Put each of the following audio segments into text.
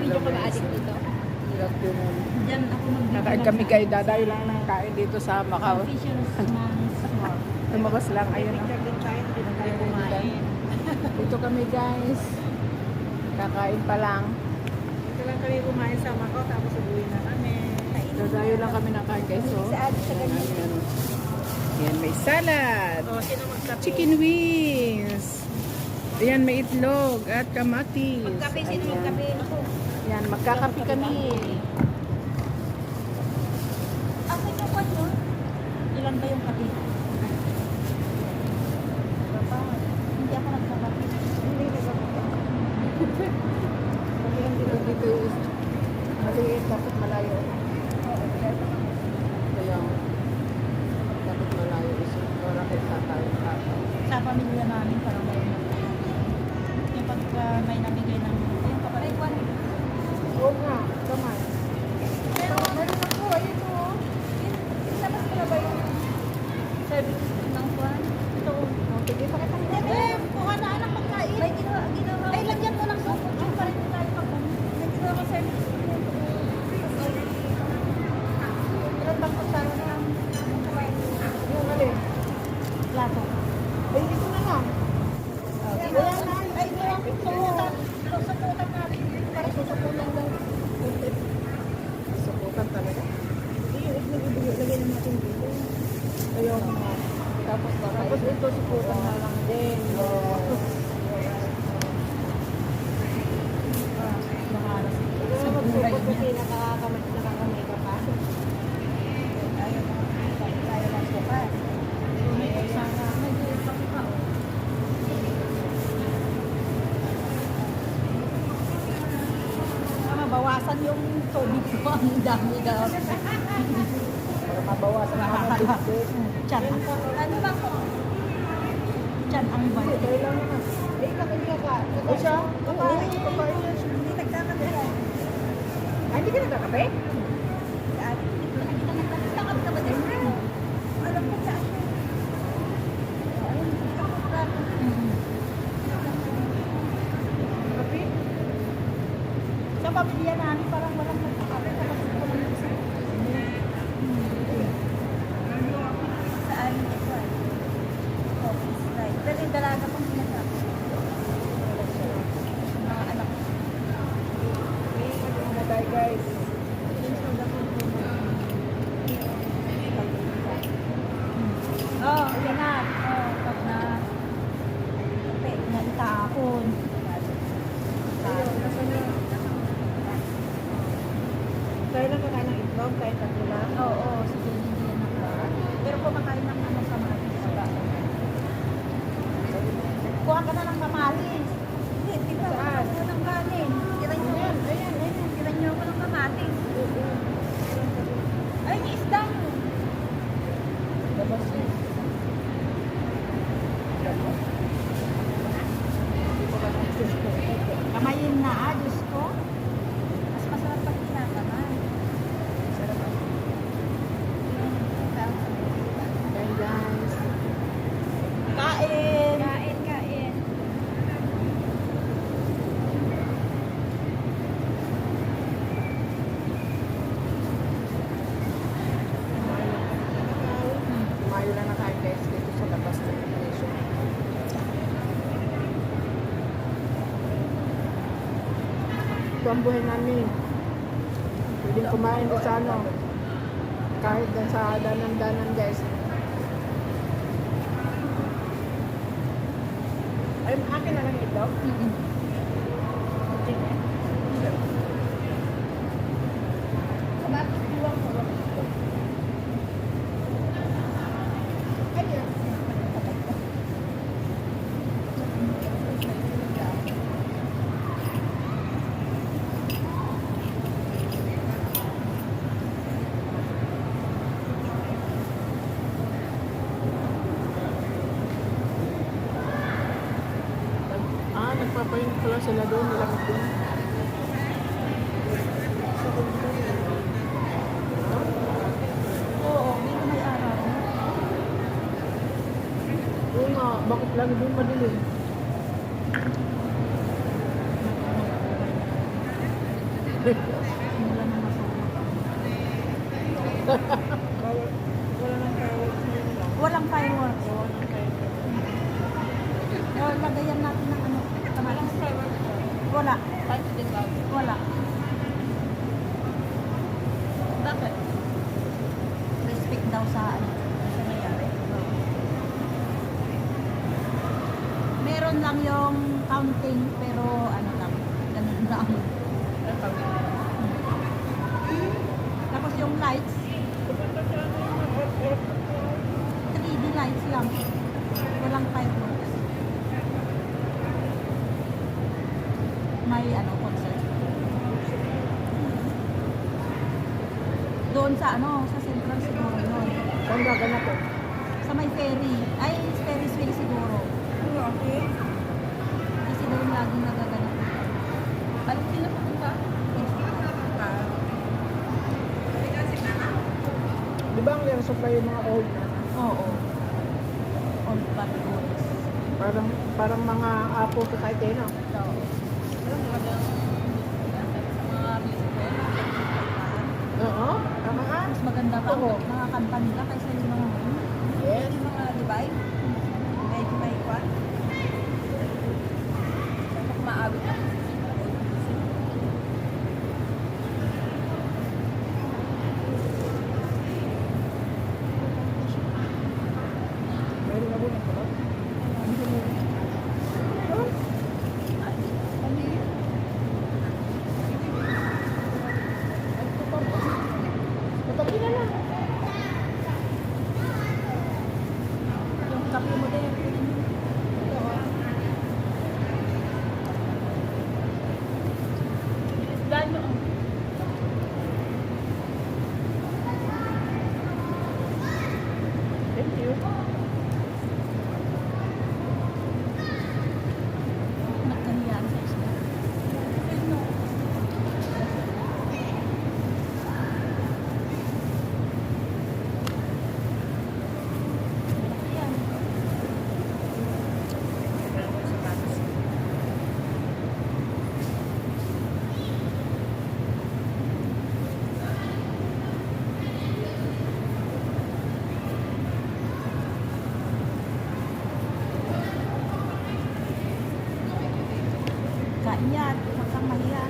medyo ka ma-addict dito. Hirap din. Diyan ako Nakain kami kay Dadayo lang ng kain dito sa Macau. Lumabas lang, ayun. Dito kami guys. Kakain pa lang. Dito lang kami kumain sa Macau, tapos uwi na kami. Dadayo lang kami ng kain guys. So, ayan. Ayan, may salad. Oh, sino magkape? Chicken wings. Ayan, may itlog at kamatis. Magkape, sino Ayan. magkape? Ako. Ayan, magkakape kami. Ako yung kwan yun. Ilan ba yung kape? Hindi ako nagkakape. Dito is maliit, dapat malayo. Kaya, dapat malayo. Para kay tatay. Sa pamilya namin, parang may yung pagka may namigay ng yung kapatid ko. Oo nga, kamay. Pero meron ako, ayun o. Labas ko na ba yung service ng kwan? Ito. Sige, pakita mo. Kuha na anak pagkain. May ginawa. Ay, lagyan mo ng supot. Yung pa rin tayo pag may ginawa ko service. Ilan bang kusara na ang kumain? Yung alin? Plato. Ay, ito na lang. Wala na. Ay, ito ang susuputan. Susuputan natin. Para susuputan lang. Subukan talaga. Lagyan natin dito. Ayaw nga. Tapos ito, subukan na lang din. Makalas. Sa buhay kasi nakakamay ka pa. Tayo lang suka. May pagsama. May pa. Mabawasan yung tubig ko. Ang dami daw. Para mabawasan ang mga tubig. Tiyan. Ano ba ko? Tiyan ang Hindi, balik. tayo lang naman. Eh, kakagila ka. O siya? Oo, hindi ko pa yun. Hindi nagkakape. Ay, hindi ka nagkakape? Takap ka ba din? Alam ko siya. Kape? Sa pamilya namin parang walang nagkakape. Saan ito ay? Office life. Pero yung dalaga pang sinasabi. Mga anak ko. Ano tayo guys? Oh, yan na. Oh, pag na kape, na itapon. Tayo lang kakain ng itlog, kahit tatlo lang. Oo, si Jenny hindi yan naka. Pero kumakain ng ano kamatis. Kuha ka na ng kamatis. Hindi, tira mo Saan? ako ng kanin. Tira nyo. Ayan. Tira nyo ako ng kamatis. Ay, yung isda nyo. Labas yun. Kamayin na, Diyos ko. Mas masarap pag tinakamay. Sarap ah. Ayan guys. Kain! Kain. Tumayo lang na kain guys dito sa labas ng Indonesia. Ito ang buhay namin. Pwedeng kumain doon sa ano. Kahit doon sa danan-danan guys. Ay, akin na lang ito. Kamatis buwang ko. Ayan. Nagpapayin pala sila doon, nilamig doon. Oo, dito may araw. Oo nga, bakit lagi doon madilim? Wala na masama. Wala nang fireworks ngayon lang. Walang fireworks. Walang fireworks. Lagayan natin ng ano. Walang fireworks. Wala. Panty din ba? Wala. Bakit? Respect daw sa ano. Sa nangyari. Meron lang yung counting pero ano lang. Ganun lang. Tapos yung lights. 3D lights lang. Walang fireworks. May ano, concert. Doon sa ano, sa Central siguro yun. Saan gaganap eh? Sa may ferry. Ay, Ferris wheel siguro. Okay. Kasi doon laging nagaganap. Balik sila pupunta? Di ba ang Lerso pa yung mga old na? Oo. Old Batteries. Parang mga apo sa kahit eh, no? Oo. Oo. Tama ka? Mas maganda pa Oo. ang mga kanta nila kaysa yung mga Yes. yung mga divide. Medyo may kwan. Maabot na. Meron na po ng kulot. Patabi na lang. Yung kape mo din. Lalo ang Thank you. Nagkahiyaan sa isla. Yan. Kain yan. Huwag kang mahiya.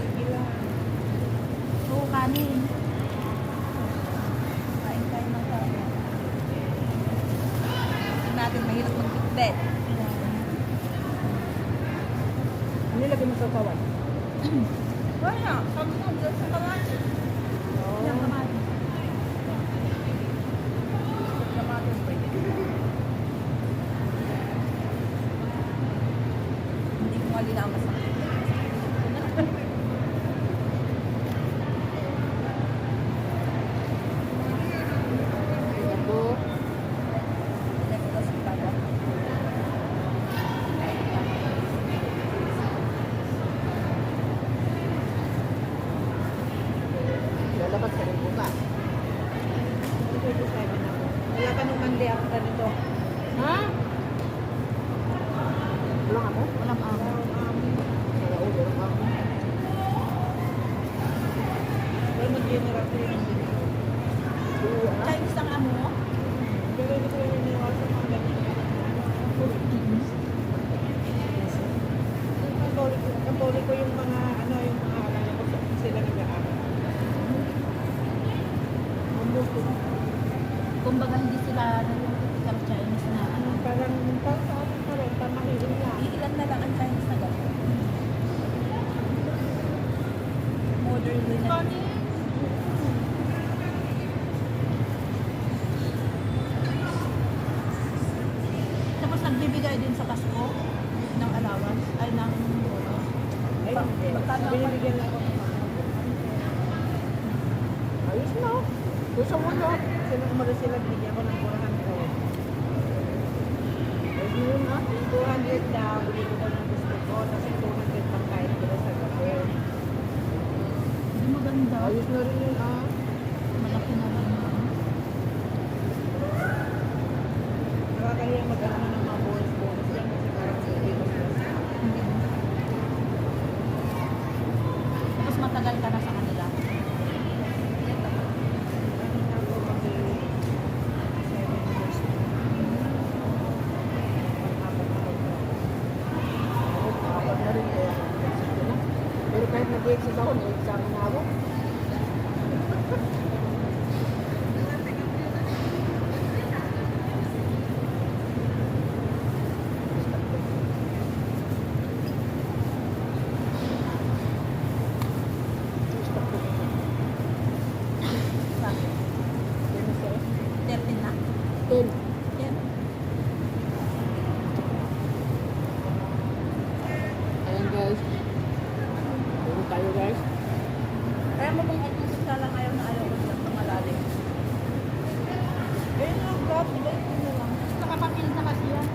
Oo, kanin. Kain tayo ng kanin. Hindi natin mahirap mag-bed. Ano lagay mo sa kawan? wala. Sabi ko, dyan sa kamatis. Yung kamatis. Kamatis pa yun. Hindi ko malinawas sa Ito. Lalabas ka rin bukas. Wala ka nung mandi ako ganito. Ha? Walang ako? walang araw. Wala ulo lang ako. Wala mag-generate ko yung hindi. Oo, ah. Chinese ang amo mo? Pero hindi ko yung iniwala sa mga ganito. Katoliko yung mga ano yung mga alala ko sila nag-aaral. Kumbaga hindi sila nag-tikang Chinese na ano. Parang sa atin pa rin, pamahiling lang. Iilan na lang ang Chinese na gano'n. Modern din na. Tapos nagbibigay din sa Pasko ng allowance, ay ng bonus. Ay, hindi. Magkano ang Binibigyan lang ako ng mga. Ayos na. Gusto mo na. Sino umalis sila, binigyan ko ng 400. Ayos mo yun, ha? 200 daw, bili ko daw ng gusto ko. Tapos 200 pang kahit ko sa gabi. Hindi maganda. Ayos na rin yun, ah. Malaki na rin. Nakakahiya mag-ano ng mga bonus-bonus yan kasi parang hindi ko sila. Hindi. Tapos matagal ka na sa kanila. pag nag-exit ako, na-exam na ako. Bakit? 13 na. 10. Yan. Ayan guys. Puro tayo guys. Kaya mo bang itong sala ngayon na ayaw ko silang pangalalim? Ayun lang, God. Ibalik mo na lang. Nakapakil na kasi yan.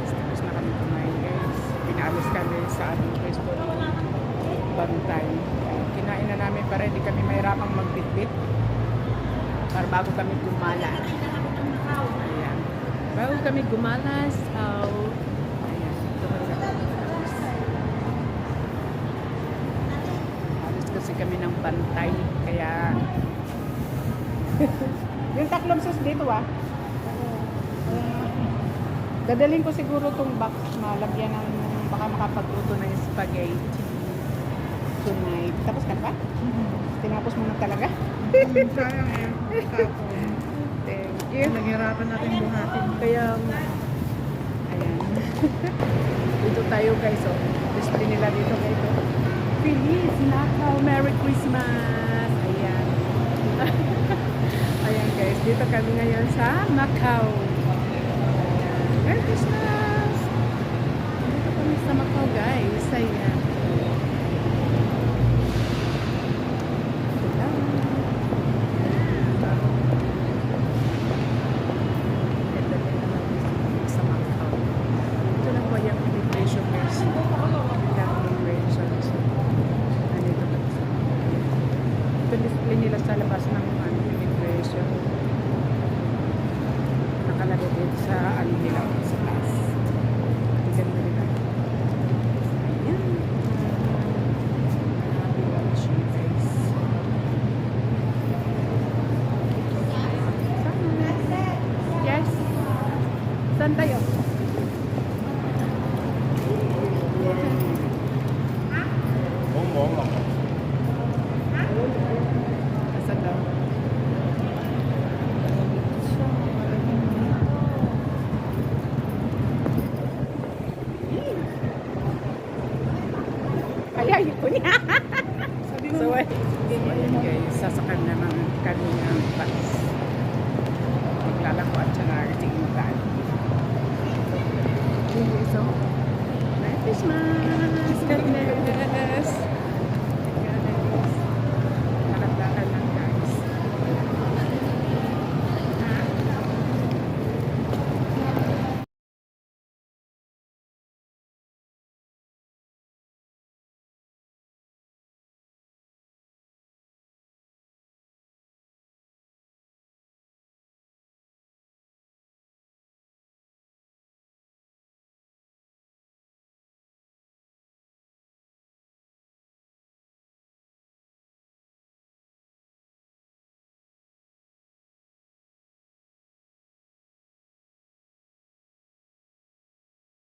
Tapos na kami kumain guys. Pinalis kami sa aming pwesto ng Bantay. Kinain na namin para hindi kami mahirapang magbitbit. Para bago kami gumala. Ayan. Bago kami gumalas. Ayan. Ito kami alis kasi kami ng Bantay. Kaya yung taklong sus dito dadalhin ko siguro tong box na lagyan ng baka makapagluto ng spaghetti tonight. Tapos ka na ba? Tinapos mo na talaga? Sayang eh. Tapos, Thank you. naghirapan natin buhatin. Kaya ayan. Dito tayo guys. Oh. Display nila dito guys. Oh. Feliz Natal! Merry Christmas! Ayan. Ayan guys. Dito kami ngayon sa Macau. Ayan. Merry Christmas! Dito kami sa Macau guys. Ayan. Hello. Ganda din naman sa Macau. Ito lang po yung immigration guys. Immigration. So, nandito kami sa ito display nila sa labas ng immigration. Nakalagay dito sa ano nila sa taas. Ganda nila. Ayan. Happy watching guys. Yes. Saan tayo? Saan daw? Ay, ayun ko niya. So, ayun guys, sasakyan naman kami ng bus. Maglalako at saka tingin tayo. So, Merry Christmas! God bless!